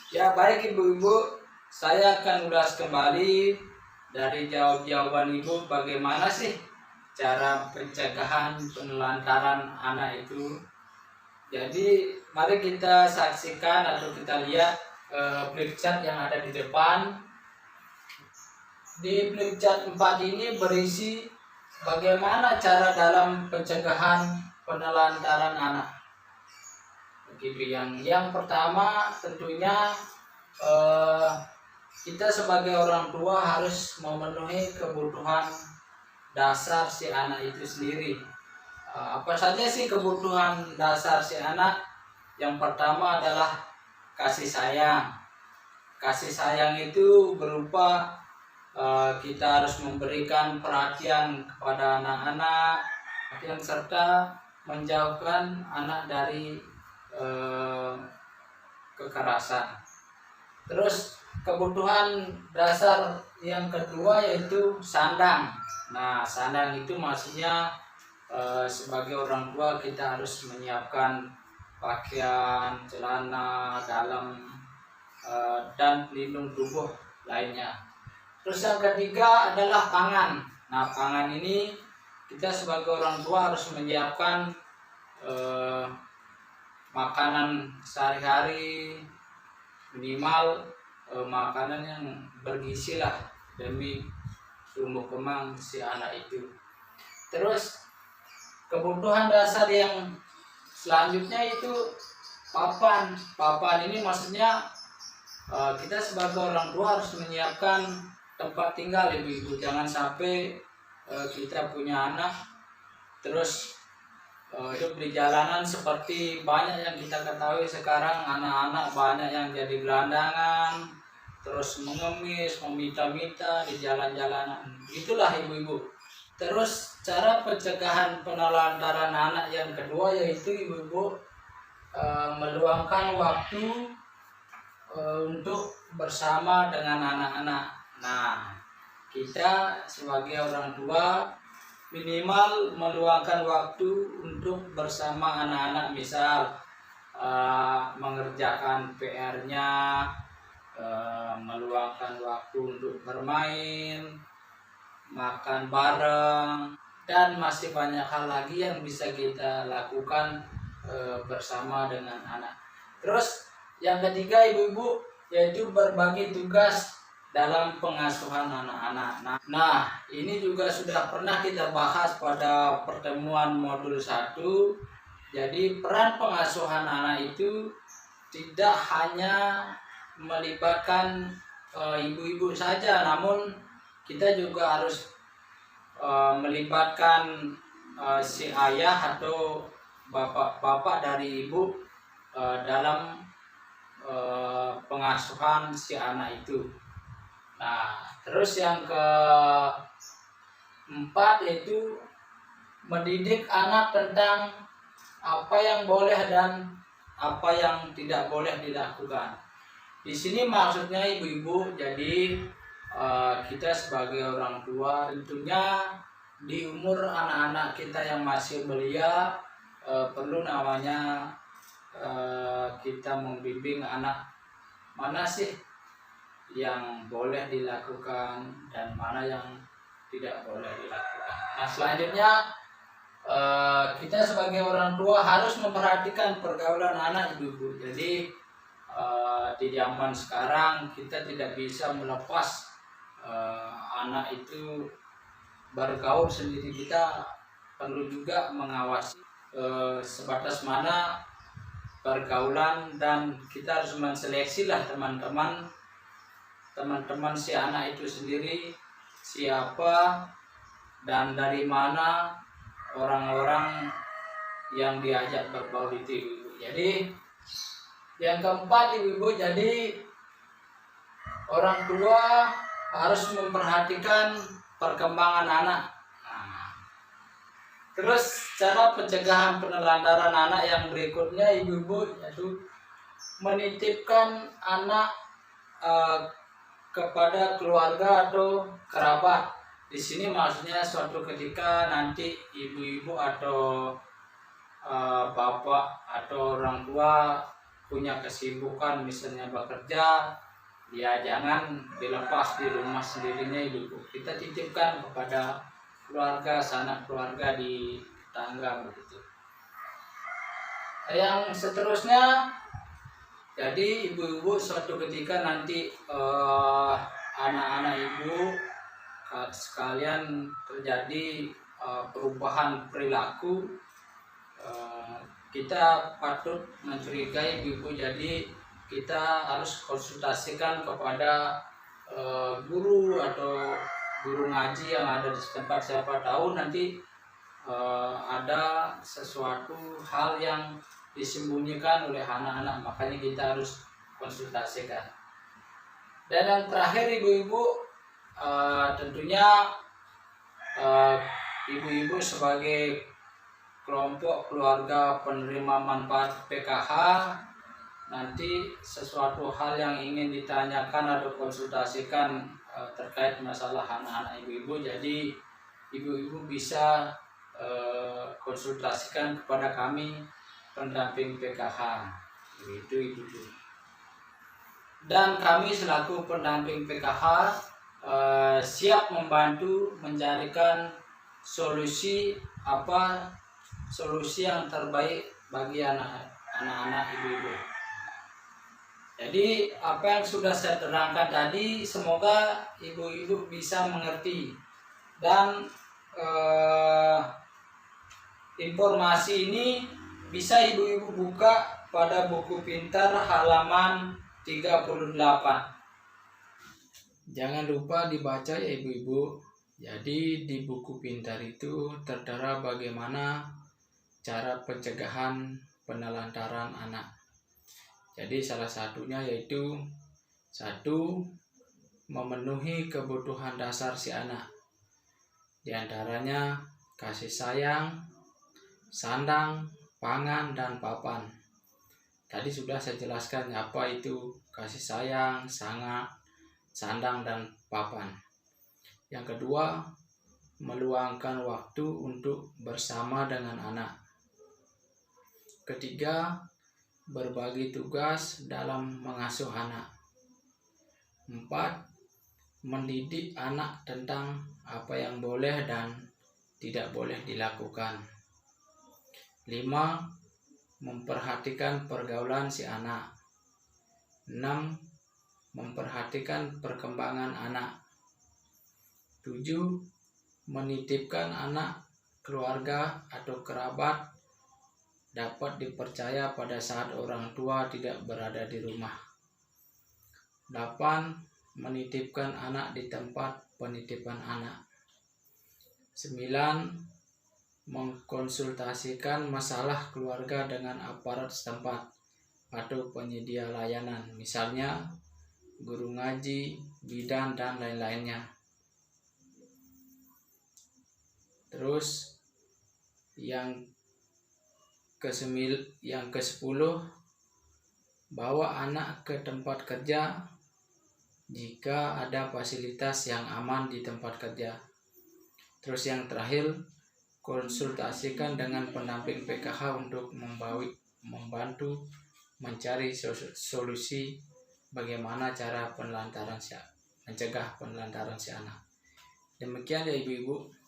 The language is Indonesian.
Ya baik ibu-ibu, saya akan ulas kembali dari jawaban ibu bagaimana sih cara pencegahan penelantaran anak itu. Jadi mari kita saksikan atau kita lihat flip chart yang ada di depan. Di flip chart 4 ini berisi bagaimana cara dalam pencegahan penelantaran anak. Begitu. Yang pertama tentunya kita sebagai orang tua harus memenuhi kebutuhan dasar si anak itu sendiri. Apa saja sih kebutuhan dasar si anak? Yang pertama adalah kasih sayang. Kasih sayang itu berupa kita harus memberikan perhatian kepada anak-anak, perhatian serta menjauhkan anak dari kekerasan. Terus kebutuhan dasar yang kedua yaitu sandang. Nah, sandang itu maksudnya sebagai orang tua kita harus menyiapkan pakaian, celana dalam dan pelindung tubuh lainnya. Terus yang ketiga adalah pangan. Nah, pangan ini kita sebagai orang tua harus menyiapkan makanan sehari-hari, minimal makanan yang bergizi lah demi tumbuh kembang si anak itu. Terus kebutuhan dasar yang selanjutnya itu papan. Papan ini maksudnya kita sebagai orang tua harus menyiapkan tempat tinggal ibu-ibu. Jangan sampai kita punya anak terus hidup di jalanan, seperti banyak yang kita ketahui sekarang anak-anak banyak yang jadi gelandangan, terus mengemis, meminta-minta di jalan-jalanan. Itulah ibu-ibu. Terus cara pencegahan penelantaran anak yang kedua yaitu ibu-ibu meluangkan waktu untuk bersama dengan anak-anak. Nah, kita sebagai orang tua minimal meluangkan waktu untuk bersama anak-anak, misal mengerjakan PR-nya, meluangkan waktu untuk bermain, makan bareng, dan masih banyak hal lagi yang bisa kita lakukan bersama dengan anak. Terus yang ketiga ibu-ibu yaitu berbagi tugas dalam pengasuhan anak-anak. Nah, ini juga sudah pernah kita bahas pada pertemuan modul 1. Jadi peran pengasuhan anak itu tidak hanya melibatkan ibu-ibu saja, namun kita juga harus melibatkan si ayah atau bapak dari ibu dalam pengasuhan si anak itu. Nah, terus yang keempat yaitu mendidik anak tentang apa yang boleh dan apa yang tidak boleh dilakukan. Di sini maksudnya ibu-ibu, jadi kita sebagai orang tua tentunya di umur anak-anak kita yang masih belia perlu namanya kita membimbing anak mana sih yang boleh dilakukan dan mana yang tidak boleh dilakukan. Nah, selanjutnya kita sebagai orang tua harus memperhatikan pergaulan anak ibu-ibu. Jadi di zaman sekarang kita tidak bisa melepas anak itu bergaul sendiri. Kita perlu juga mengawasi sebatas mana pergaulan, dan kita harus menseleksi lah teman-teman si anak itu sendiri, siapa dan dari mana orang-orang yang diajak berbaur itu ibu. Jadi yang keempat ibu-ibu, jadi orang tua harus memperhatikan perkembangan anak. Terus cara pencegahan penelantaran anak yang berikutnya ibu-ibu yaitu menitipkan anak kepada keluarga atau kerabat. Di sini maksudnya suatu ketika nanti ibu-ibu atau bapak atau orang tua punya kesibukan misalnya bekerja, ya jangan dilepas di rumah sendirinya ibu-ibu. Kita titipkan kepada keluarga, sanak keluarga di tetangga begitu. Yang seterusnya, jadi ibu-ibu suatu ketika nanti anak-anak ibu sekalian terjadi perubahan perilaku, kita patut mencurigai ibu-ibu. Jadi kita harus konsultasikan kepada guru atau guru ngaji yang ada di tempat. Siapa tahu nanti ada sesuatu hal yang disembunyikan oleh anak-anak, makanya kita harus konsultasikan. Dan yang terakhir ibu-ibu, tentunya ibu-ibu sebagai kelompok keluarga penerima manfaat PKH, nanti sesuatu hal yang ingin ditanyakan atau konsultasikan terkait masalah anak-anak ibu-ibu, jadi ibu-ibu bisa konsultasikan kepada kami pendamping PKH, itu ibu-ibu. Dan kami selaku pendamping PKH siap membantu mencarikan solusi yang terbaik bagi anak-anak ibu-ibu. Jadi apa yang sudah saya terangkan tadi semoga ibu-ibu bisa mengerti, dan informasi ini bisa ibu-ibu buka pada buku pintar halaman 38. Jangan lupa dibaca ya ibu-ibu. Jadi di buku pintar itu tertera bagaimana cara pencegahan penelantaran anak. Jadi salah satunya yaitu 1. Memenuhi kebutuhan dasar si anak. Di antaranya kasih sayang, sandang, pangan, dan papan. Tadi sudah saya jelaskan apa itu kasih sayang, sandang, dan papan. Yang kedua, meluangkan waktu untuk bersama dengan anak. Ketiga, berbagi tugas dalam mengasuh anak. 4. Mendidik anak tentang apa yang boleh dan tidak boleh dilakukan. 5. Memperhatikan pergaulan si anak. 6. Memperhatikan perkembangan anak. 7. Menitipkan anak, keluarga atau kerabat dapat dipercaya pada saat orang tua tidak berada di rumah. 8. Menitipkan anak di tempat penitipan anak. 9. Mengkonsultasikan masalah keluarga dengan aparat setempat atau penyedia layanan, misalnya guru ngaji, bidan, dan lain-lainnya. Terus yang ke-10, bawa anak ke tempat kerja jika ada fasilitas yang aman di tempat kerja. Terus yang terakhir, konsultasikan dengan pendamping PKH untuk membantu mencari solusi bagaimana cara mencegah penelantaran si anak. Demikian ya ibu-ibu.